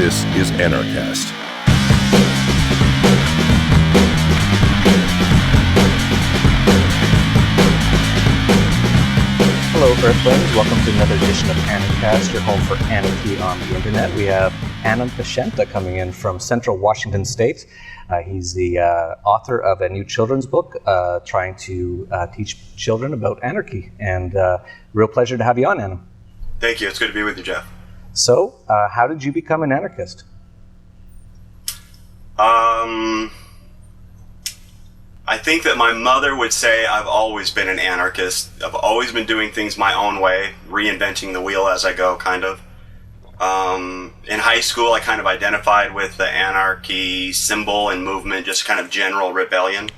This is Anarchast. Hello, Earthlings. Welcome to another edition of Anarchast, your home for anarchy on the internet. We have Anam Paiseanta coming in from Central Washington State. He's the author of a new children's book trying to teach children about anarchy. And real pleasure to have you on, Anam. Thank you. It's good to be with you, Jeff. So, how did you become an anarchist? I think that my mother would say I've always been an anarchist. I've always been doing things my own way, reinventing the wheel as I go, kind of. In high school, I kind of identified with the anarchy symbol and movement, just kind of general rebellion.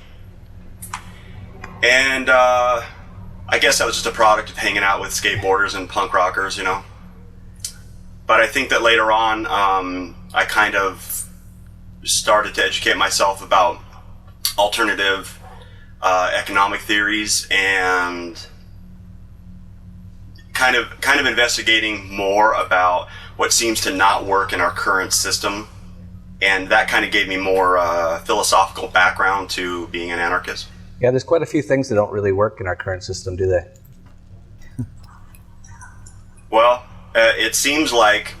And I guess that was just a product of hanging out with skateboarders and punk rockers, you know. But I think that later on, I kind of started to educate myself about alternative economic theories and kind of investigating more about what seems to not work in our current system, and that kind of gave me more philosophical background to being an anarchist. Yeah, there's quite a few things that don't really work in our current system, do they? Well, it seems like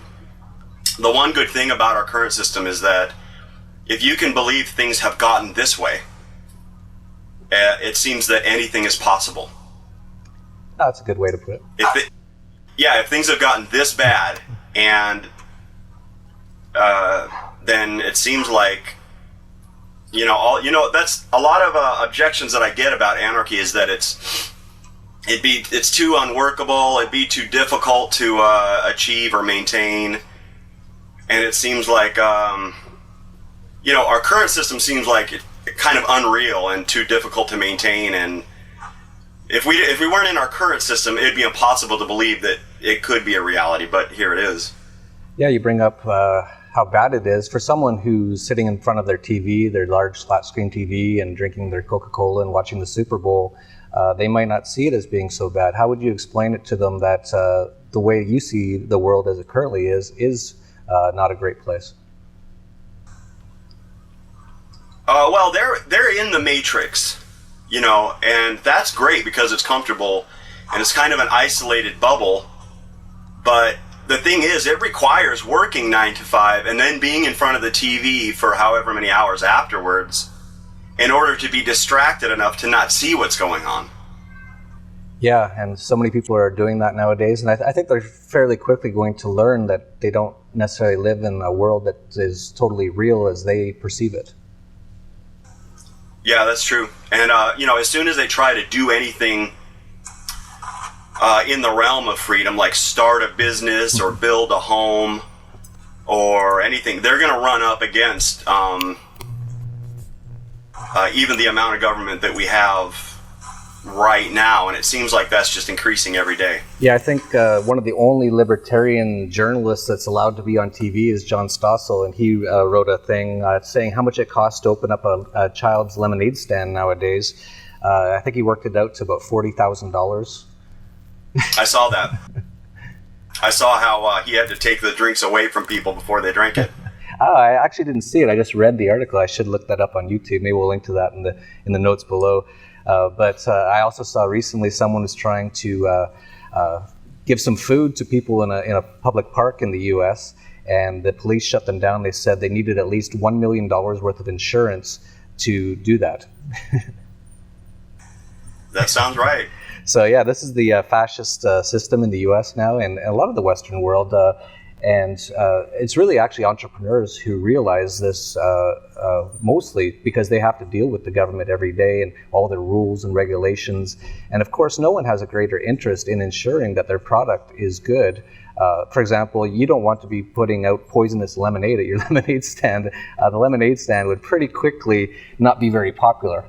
the one good thing about our current system is that if you can believe things have gotten this way, it seems that anything is possible. That's a good way to put it. If things have gotten this bad, and then it seems like, that's a lot of objections that I get about anarchy is that it's too unworkable, it'd be too difficult to achieve or maintain, and it seems like our current system seems like it kind of unreal and too difficult to maintain, and if we weren't in our current system, it'd be impossible to believe that it could be a reality, but here it is. Yeah, you bring up how bad it is for someone who's sitting in front of their TV, their large flat screen TV, and drinking their Coca-Cola and watching the Super Bowl. They might not see it as being so bad. How would you explain it to them that the way you see the world as it currently is not a great place? Well, they're in the matrix, and that's great because it's comfortable and it's kind of an isolated bubble. But the thing is, it requires working 9 to 5 and then being in front of the TV for however many hours afterwards in order to be distracted enough to not see what's going on. Yeah, and so many people are doing that nowadays, and I think they're fairly quickly going to learn that they don't necessarily live in a world that is totally real as they perceive it. Yeah, that's true. And, as soon as they try to do anything in the realm of freedom, like start a business or build a home or anything, they're going to run up against even the amount of government that we have right now, and it seems like that's just increasing every day. Yeah, I think one of the only libertarian journalists that's allowed to be on TV is John Stossel, and he wrote a thing saying how much it costs to open up a child's lemonade stand nowadays. I think he worked it out to about $40,000. I saw that. I saw how he had to take the drinks away from people before they drank it. I actually didn't see it. I just read the article. I should look that up on YouTube. Maybe we'll link to that in the notes below. But I also saw recently someone was trying to give some food to people in a public park in the U.S., and the police shut them down. They said they needed at least $1 million worth of insurance to do that. That sounds right. So yeah, this is the fascist system in the U.S. now, and a lot of the Western world. And it's really actually entrepreneurs who realize this mostly because they have to deal with the government every day and all their rules and regulations. And of course, no one has a greater interest in ensuring that their product is good. For example, you don't want to be putting out poisonous lemonade at your lemonade stand. The lemonade stand would pretty quickly not be very popular.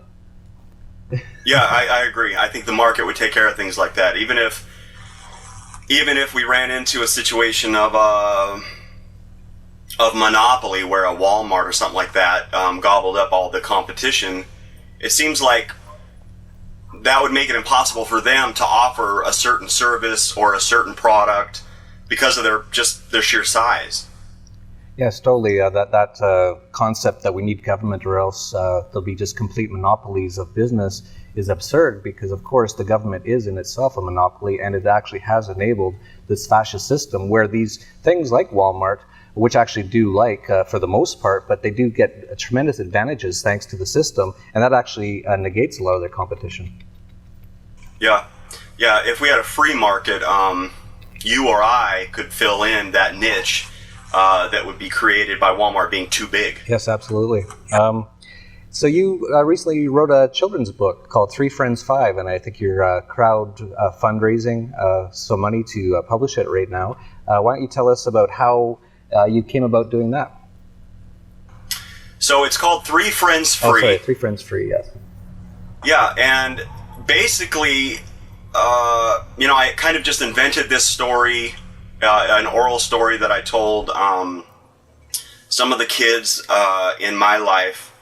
Yeah, I agree. I think the market would take care of things like that. Even if we ran into a situation of monopoly where a Walmart or something like that gobbled up all the competition, it seems like that would make it impossible for them to offer a certain service or a certain product because of their sheer size. Yes, totally. That concept that we need government or else there'll be just complete monopolies of business is absurd, because of course the government is in itself a monopoly, and it actually has enabled this fascist system where these things like Walmart, which actually do for the most part, but they do get tremendous advantages thanks to the system, and that actually negates a lot of their competition. Yeah. If we had a free market, you or I could fill in that niche that would be created by Walmart being too big. Yes, absolutely. So you recently wrote a children's book called 3 Friends 5, and I think you're crowd fundraising some money to publish it right now. Why don't you tell us about how you came about doing that? So it's called 3 Friends Free. Oh, sorry, 3 Friends Free, yes. Yeah, and basically, I kind of just invented this story, an oral story that I told some of the kids in my life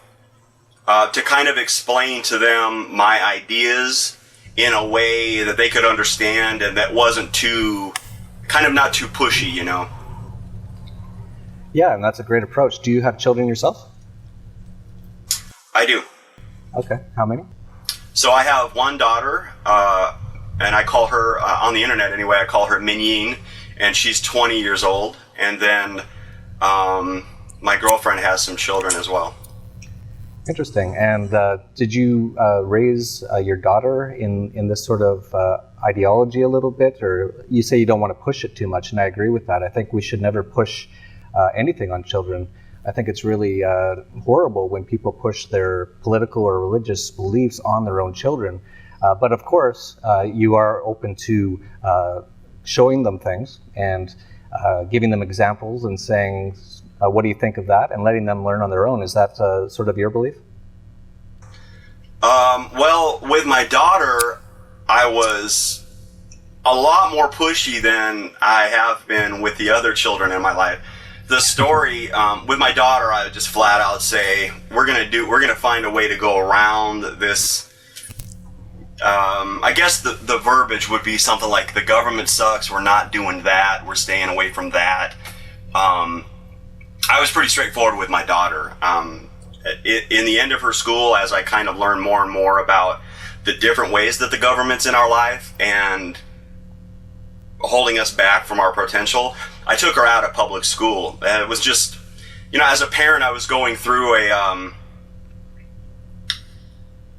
to kind of explain to them my ideas in a way that they could understand and that wasn't not too pushy, Yeah, and that's a great approach. Do you have children yourself? I do. Okay, how many? So I have one daughter, and I call her, on the internet anyway, I call her Minyin, and she's 20 years old. And then my girlfriend has some children as well. Interesting. And did you raise your daughter in this sort of ideology a little bit? Or you say you don't want to push it too much, and I agree with that. I think we should never push anything on children. I think it's really horrible when people push their political or religious beliefs on their own children. But of course, you are open to showing them things and giving them examples and saying, what do you think of that? And letting them learn on their own. Is that sort of your belief? Well, with my daughter, I was a lot more pushy than I have been with the other children in my life. The story with my daughter, I would just flat out say, we're gonna find a way to go around this. I guess the verbiage would be something like, the government sucks, we're not doing that, we're staying away from that. I was pretty straightforward with my daughter. In the end of her school, as I kind of learned more and more about the different ways that the government's in our life and holding us back from our potential, I took her out of public school. It was just, as a parent, I was going through a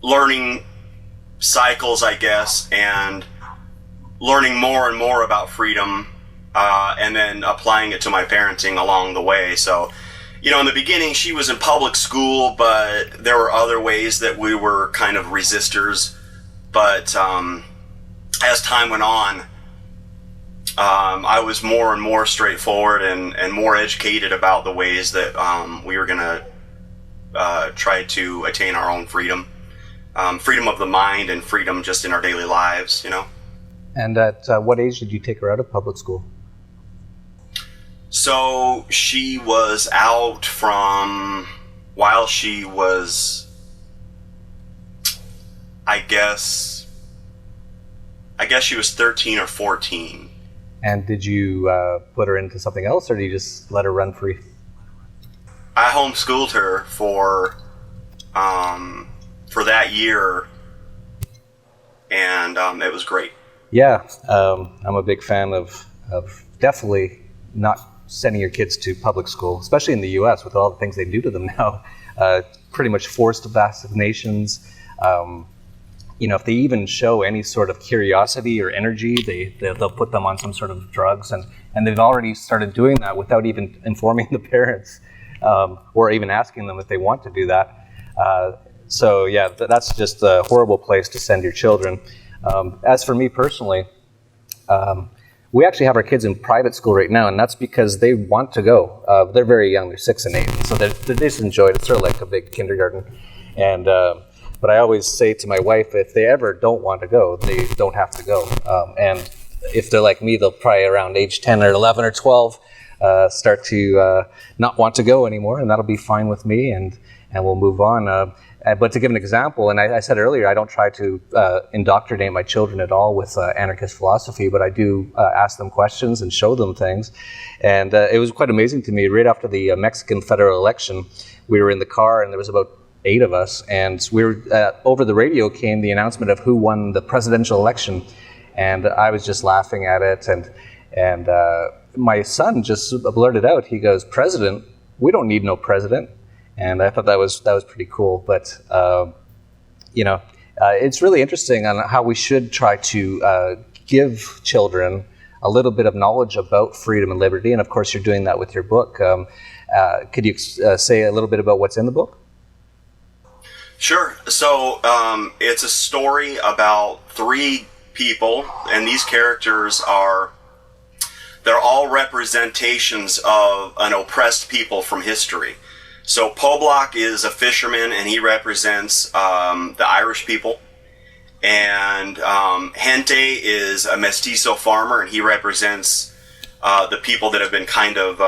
learning cycles, I guess, and learning more and more about freedom, and then applying it to my parenting along the way. So, in the beginning, she was in public school, but there were other ways that we were kind of resistors. But as time went on, I was more and more straightforward and more educated about the ways that we were going to try to attain our own freedom. Freedom of the mind and freedom just in our daily lives, And at what age did you take her out of public school? So she was out from while she was, I guess she was 13 or 14. And did you put her into something else, or did you just let her run free? I homeschooled her for that year, and it was great. Yeah, I'm a big fan of definitely not sending your kids to public school, especially in the U.S. with all the things they do to them now. Pretty much forced vaccinations. If they even show any sort of curiosity or energy, they'll put them on some sort of drugs, and they've already started doing that without even informing the parents or even asking them if they want to do that. So yeah, that's just a horrible place to send your children. As for me personally, we actually have our kids in private school right now, and that's because they want to go. They're very young, they're 6 and 8, so they just enjoy it. It's sort of like a big kindergarten. And but I always say to my wife, if they ever don't want to go, they don't have to go. And if they're like me, they'll probably around age 10 or 11 or 12 start to not want to go anymore, and that'll be fine with me, and we'll move on. But to give an example, and I said earlier, I don't try to indoctrinate my children at all with anarchist philosophy, but I do ask them questions and show them things. And it was quite amazing to me. Right after the Mexican federal election, we were in the car, and there was about 8 of us, and we were over the radio came the announcement of who won the presidential election, and I was just laughing at it, and my son just blurted out, he goes, "President? We don't need no president." And I thought that was pretty cool. But it's really interesting on how we should try to give children a little bit of knowledge about freedom and liberty. And of course, you're doing that with your book. Could you say a little bit about what's in the book? Sure. So it's a story about 3 people, and these characters they're all representations of an oppressed people from history. So Poblack is a fisherman, and he represents the Irish people. And Gente is a mestizo farmer, and he represents the people that have been kind of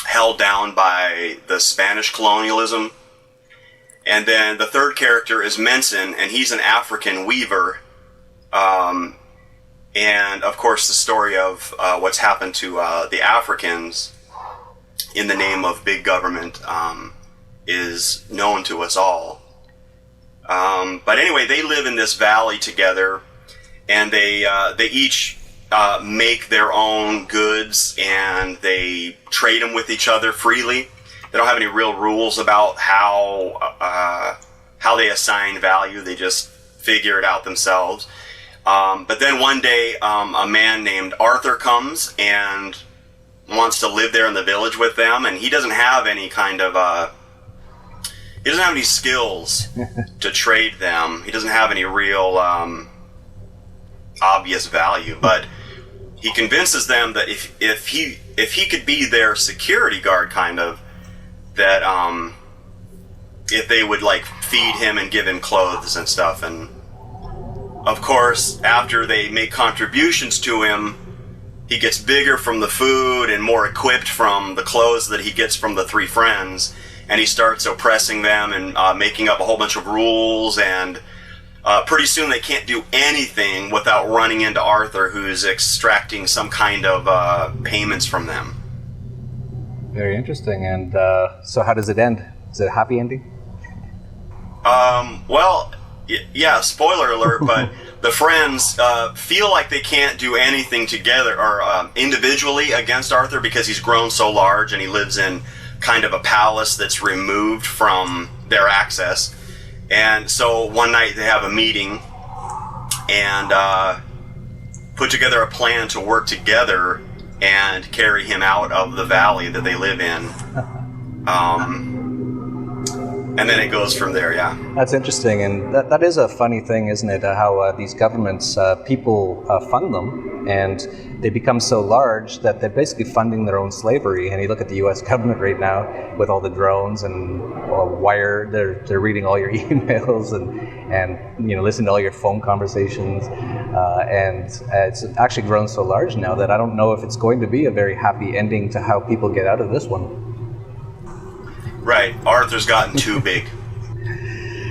held down by the Spanish colonialism. And then the third character is Menson, and he's an African weaver. And of course, the story of what's happened to the Africans in the name of big government is known to us all. But anyway, they live in this valley together, and they each make their own goods, and they trade them with each other freely. They don't have any real rules about how they assign value. They just figure it out themselves. But then one day, a man named Arthur comes and wants to live there in the village with them, and he doesn't have any kind of he doesn't have any skills to trade them. He doesn't have any real obvious value, but he convinces them that if he could be their security guard, kind of, that if they would like feed him and give him clothes and stuff. And of course, after they make contributions to him, he gets bigger from the food and more equipped from the clothes that he gets from the 3 friends, and he starts oppressing them and making up a whole bunch of rules, and pretty soon they can't do anything without running into Arthur, who's extracting some kind of payments from them. Very interesting. And so how does it end? Is it a happy ending? Well, yeah, spoiler alert, but the friends feel like they can't do anything together or individually against Arthur, because he's grown so large and he lives in kind of a palace that's removed from their access. And so one night they have a meeting and put together a plan to work together and carry him out of the valley that they live in. And then it goes from there, yeah. That's interesting, and that is a funny thing, isn't it? How these governments, people fund them, and they become so large that they're basically funding their own slavery. And you look at the U.S. government right now with all the drones and they're reading all your emails and listening to all your phone conversations, and it's actually grown so large now that I don't know if it's going to be a very happy ending to how people get out of this one. Right, Arthur's gotten too big.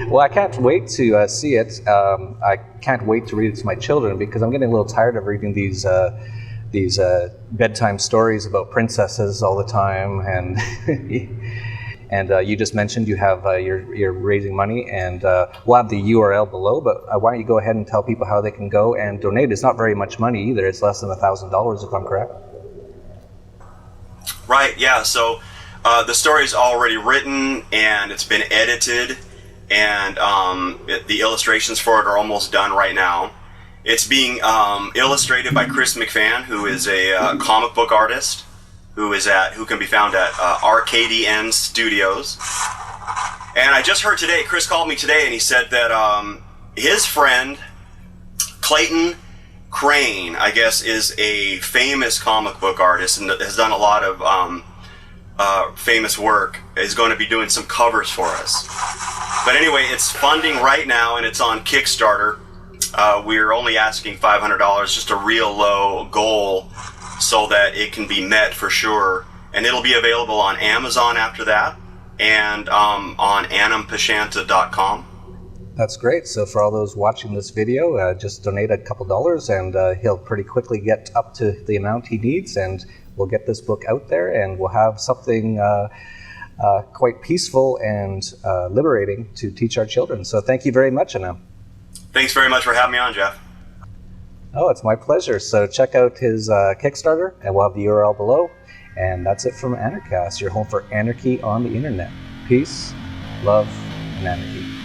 Well, I can't wait to see it. I can't wait to read it to my children, because I'm getting a little tired of reading these bedtime stories about princesses all the time. And and you just mentioned you have you're raising money, and we'll have the URL below. But why don't you go ahead and tell people how they can go and donate? It's not very much money either. It's less than $1,000, if I'm correct. Right. Yeah. So. The story's already written and it's been edited, and the illustrations for it are almost done right now. It's being illustrated by Chris McFan, who is a comic book artist who can be found at Arcadian Studios. And I just heard today, Chris called me today, and he said that his friend Clayton Crane, I guess, is a famous comic book artist and has done a lot of famous work, is going to be doing some covers for us. But anyway, it's funding right now, and it's on Kickstarter. We're only asking $500, just a real low goal, so that it can be met for sure. And it'll be available on Amazon after that, and on anampaiseanta.com. That's great. So for all those watching this video, just donate a couple dollars and he'll pretty quickly get up to the amount he needs, and we'll get this book out there, and we'll have something quite peaceful and liberating to teach our children. So thank you very much, Anam. Thanks very much for having me on, Jeff. Oh, it's my pleasure. So check out his Kickstarter, and we'll have the URL below. And that's it from Anarchast, your home for anarchy on the internet. Peace, love, and anarchy.